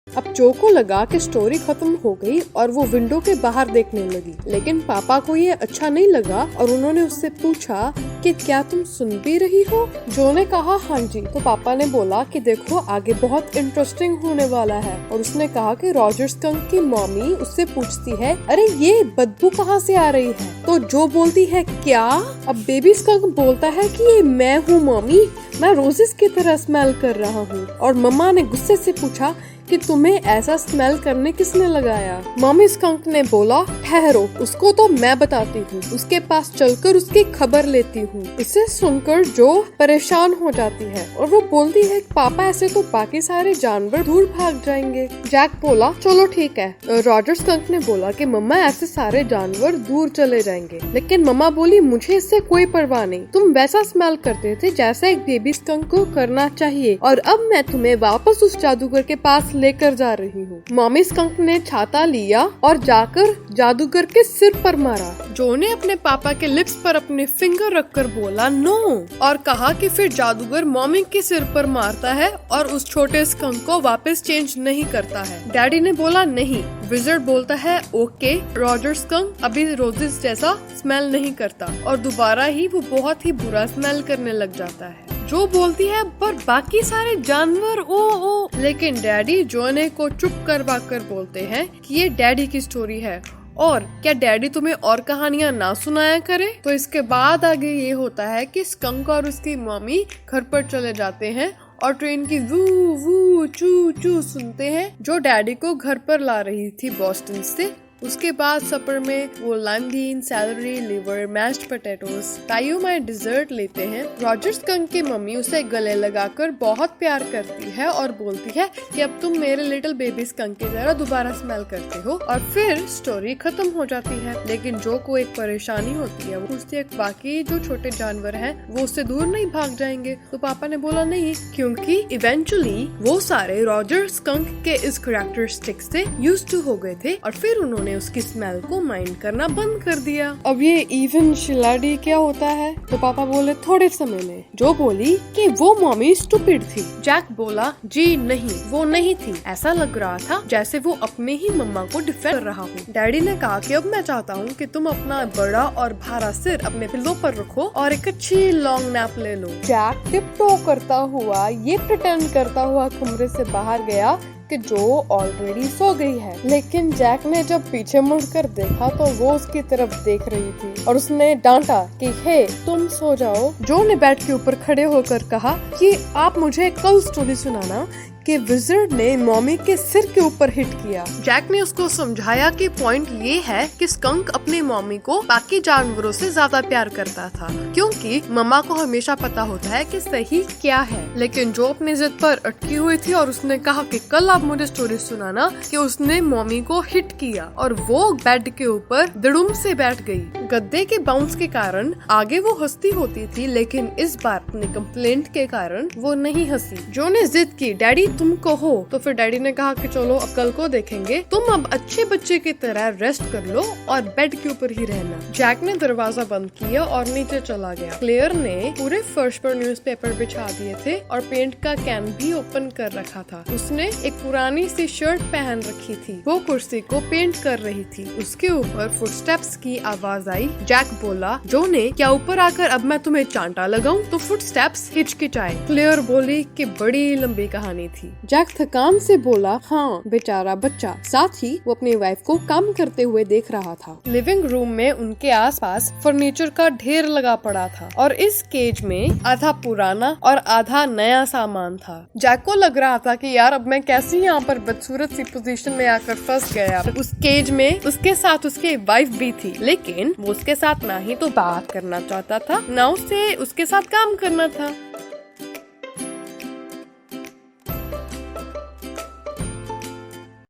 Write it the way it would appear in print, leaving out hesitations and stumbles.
अब जो को लगा कि स्टोरी खत्म हो गई और वो विंडो के बाहर देखने लगी, लेकिन पापा को ये अच्छा नहीं लगा और उन्होंने उससे पूछा कि क्या तुम सुन भी रही हो। जो ने कहा हाँ जी। तो पापा ने बोला कि देखो आगे बहुत इंटरेस्टिंग होने वाला है, और उसने कहा कि रॉजर स्कंक की मम्मी उससे पूछती है अरे ये बदबू कहाँ से आ रही है। तो जो बोलती है क्या। अब बेबी स्कंक बोलता है कि ये मैं हूँ मम्मी, मैं रोजेस की तरह स्मेल कर रहा हूँ। और मम्मा ने गुस्से से पूछा कि तुम्हें ऐसा स्मेल करने किसने लगाया। मम्मी स्कंक ने बोला ठहरो, उसको तो मैं बताती हूँ, उसके पास चलकर उसकी खबर लेती हूँ। इसे सुनकर जो परेशान हो जाती है और वो बोलती है पापा ऐसे तो बाकी सारे जानवर दूर भाग जाएंगे। जैक बोला चलो ठीक है। रॉजर स्कंक ने बोला कि मम्मा ऐसे सारे जानवर दूर चले जाएंगे, लेकिन मम्मा बोली मुझे इससे कोई परवाह नहीं, तुम वैसा स्मेल करते थे जैसा एक बेबी स्कंक को करना चाहिए, और अब मैं तुम्हें वापस उस जादूगर के पास लेकर जा रही हूँ। मम्मी स्कंक ने छाता लिया और जाकर जादूगर के सिर पर मारा। जो ने अपने पापा के लिप्स पर अपने फिंगर रखकर बोला नो, और कहा कि फिर जादूगर मम्मी के सिर पर मारता है और उस छोटे स्कंक को वापस चेंज नहीं करता है। डैडी ने बोला नहीं। विज़र्ड बोलता है ओके, रॉजर स्कंक अभी रोजेस जैसा स्मेल नहीं करता, और दोबारा ही वो बहुत ही बुरा स्मेल करने लग जाता है। जो बोलती है पर बाकी सारे जानवर ओ। लेकिन डैडी जोने को चुप करवा कर बोलते हैं कि ये डैडी की स्टोरी है, और क्या डैडी तुम्हें और कहानियां ना सुनाया करे। तो इसके बाद आगे ये होता है कि स्कंक और उसकी मम्मी घर पर चले जाते हैं और ट्रेन की वू वू चू चू सुनते हैं, जो डैडी को घर पर ला रही थी बॉस्टन से। उसके बाद सपर में वो lime bean, celery, liver, mashed potatoes, dynamite dessert लेते हैं। रॉजर स्कंक की मम्मी उसे गले लगाकर बहुत प्यार करती है और बोलती है कि अब तुम मेरे लिटिल बेबी स्कंक की तरह दोबारा स्मेल करते हो, और फिर स्टोरी खत्म हो जाती है। लेकिन जो को एक परेशानी होती है, वो पूछती है बाकी जो छोटे जानवर हैं वो उससे दूर नहीं भाग जाएंगे। तो पापा ने बोला नहीं, क्योंकि इवेंचुअली वो सारे रॉजर स्कंक के इस कैरेक्टरिस्टिक से यूज्ड टू हो गए थे, और फिर उन्होंने उसकी स्मेल को माइंड करना बंद कर दिया। अब ये इवन शिलाडी क्या होता है। तो पापा बोले थोड़े समय में। जो बोली कि वो मम्मी स्टूपिड थी। जैक बोला जी नहीं, वो नहीं थी, ऐसा लग रहा था जैसे वो अपने ही मम्मा को डिफेंड कर रहा हो। डैडी ने कहा कि अब मैं चाहता हूँ कि तुम अपना बड़ा और भारा सिर अपने पिल्लों पर रखो और एक अच्छी लॉन्ग नैप ले लो। जैक टिप-टॉ करता हुआ, ये प्रिटेंड करता हुआ कमरे से बाहर गया कि जो ऑलरेडी सो गई है। लेकिन जैक ने जब पीछे मुड़कर देखा तो वो उसकी तरफ देख रही थी, और उसने डांटा कि हे तुम सो जाओ। जो ने बेड के ऊपर खड़े होकर कहा कि आप मुझे कल स्टोरी सुनाना कि विज़र्ड ने मम्मी के सिर के ऊपर हिट किया। जैक ने उसको समझाया कि पॉइंट ये है कि स्कंक अपनी मम्मी को बाकी जानवरों से ज्यादा प्यार करता था, क्योंकि मम्मा को हमेशा पता होता है कि सही क्या है। लेकिन जो अपनी जिद पर अटकी हुई थी और उसने कहा कि कल आप मुझे स्टोरी सुनाना कि उसने मम्मी को हिट किया, और वो बेड के ऊपर दिड़ुम से बैठ गई। गद्दे के बाउंस के कारण आगे वो हंसती होती थी, लेकिन इस बार अपनी कंप्लेंट के कारण वो नहीं हंसी। जो ने जिद की डैडी तुम कहो। तो फिर डैडी ने कहा कि चलो अब कल को देखेंगे, तुम अब अच्छे बच्चे की तरह रेस्ट कर लो और बेड के ऊपर ही रहना। जैक ने दरवाजा बंद किया और नीचे चला गया। क्लेयर ने पूरे फर्श पर न्यूज़पेपर बिछा दिए थे और पेंट का कैन भी ओपन कर रखा था। उसने एक पुरानी सी शर्ट पहन रखी थी। वो कुर्सी को पेंट कर रही थी। उसके ऊपर फुटस्टेप्स की आवाज आई। जैक बोला जो ने क्या ऊपर आकर अब मैं तुम्हें चांटा लगाऊं। तो फुटस्टेप्स हिचकिचाए। क्लेयर बोली कि बड़ी लंबी कहानी थी। जैक थकान से बोला हाँ बेचारा बच्चा। साथ ही वो अपनी वाइफ को काम करते हुए देख रहा था। लिविंग रूम में उनके आसपास फर्नीचर का ढेर लगा पड़ा था, और इस केज में आधा पुराना और आधा नया सामान था। जैक को लग रहा था कि यार अब मैं कैसे यहाँ पर बदसूरत सी पोजीशन में आकर फंस गया। उस केज में उसके साथ उसकी वाइफ भी थी, लेकिन वो उसके साथ ना ही तो बात करना चाहता था, ना उसे उसके साथ काम करना था।